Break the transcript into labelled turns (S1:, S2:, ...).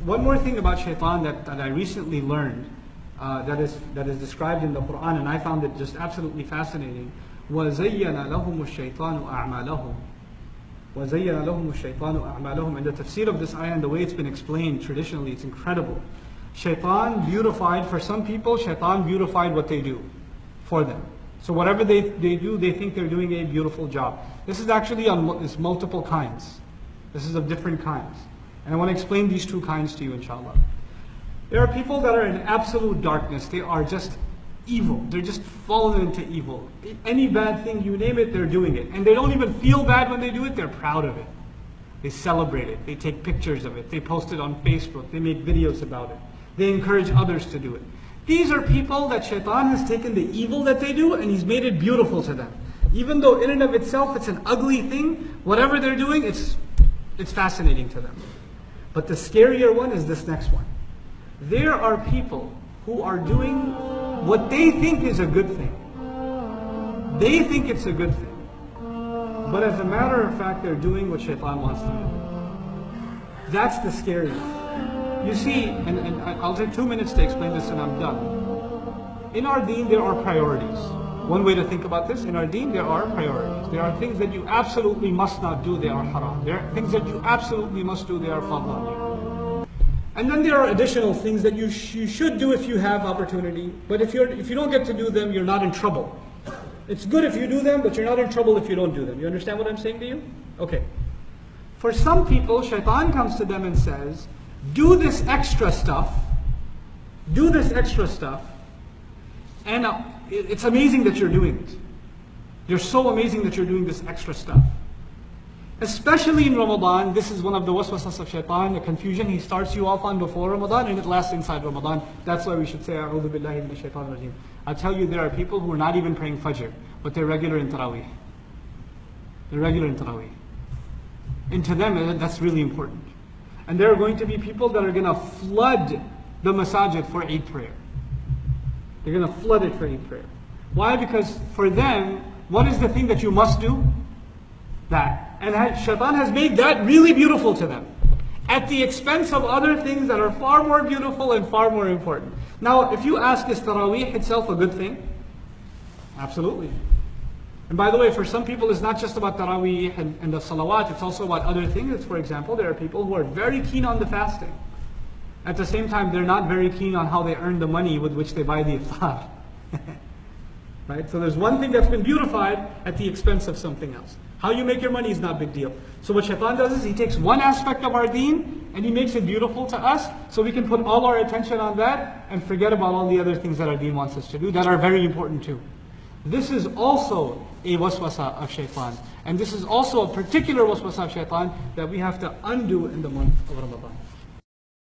S1: one more thing about shaitan that I recently learned, that is described in the Quran, and I found it just absolutely fascinating. وَزَيَّنَ لَهُمُ الشَّيْطَانُ أَعْمَالَهُم وَزَيَّنَ لَهُمُ الشَّيْطَانُ أَعْمَالَهُم. And the tafsir of this ayah and the way it's been explained traditionally, it's incredible. Shaitan beautified, for some people, shaitan beautified what they do for them. So whatever they do, they think they're doing a beautiful job. This is actually it's multiple kinds. This is of different kinds. And I want to explain these two kinds to you, inshallah. There are people that are in absolute darkness. They are just evil. They're just fallen into evil. Any bad thing, you name it, they're doing it. And they don't even feel bad when they do it. They're proud of it. They celebrate it. They take pictures of it. They post it on Facebook. They make videos about it. They encourage others to do it. These are people that shaitan has taken the evil that they do and he's made it beautiful to them. Even though in and of itself it's an ugly thing, whatever they're doing, it's fascinating to them. But the scarier one is this next one. There are people who are doing what they think is a good thing. They think it's a good thing. But as a matter of fact, they're doing what shaitan wants them to do. That's the scary one. You see, and I'll take 2 minutes to explain this and I'm done. In our deen, there are priorities. One way to think about this, in our deen, there are priorities. There are things that you absolutely must not do, they are haram. There are things that you absolutely must do, they are fard on you. And then there are additional things that you should do if you have opportunity. But if you don't get to do them, you're not in trouble. It's good if you do them, but you're not in trouble if you don't do them. You understand what I'm saying to you? Okay. For some people, shaitan comes to them and says, do this extra stuff. Do this extra stuff. And it's amazing that you're doing it. You're so amazing that you're doing this extra stuff. Especially in Ramadan, this is one of the waswasas of shaitan, the confusion he starts you off on before Ramadan and it lasts inside Ramadan. That's why we should say, A'udhu billahi minash shaitanir rajeem. I tell you, there are people who are not even praying Fajr, but they're regular in taraveh. They're regular in taraveh. And to them, that's really important. And there are going to be people that are going to flood the masajid for Eid prayer. They're going to flood it for Eid prayer. Why? Because for them, what is the thing that you must do? That. And shaitan has made that really beautiful to them, at the expense of other things that are far more beautiful and far more important. Now, if you ask, is Taraweeh itself a good thing? Absolutely. And by the way, for some people, it's not just about Taraweeh and the salawat, it's also about other things. For example, there are people who are very keen on the fasting. At the same time, they're not very keen on how they earn the money with which they buy the iftar. Right? So there's one thing that's been beautified at the expense of something else. How you make your money is not a big deal. So what shaitan does is he takes one aspect of our deen and he makes it beautiful to us so we can put all our attention on that and forget about all the other things that our deen wants us to do that are very important too. This is also a waswasa of shaitan. And this is also a particular waswasa of shaitan that we have to undo in the month of Ramadan.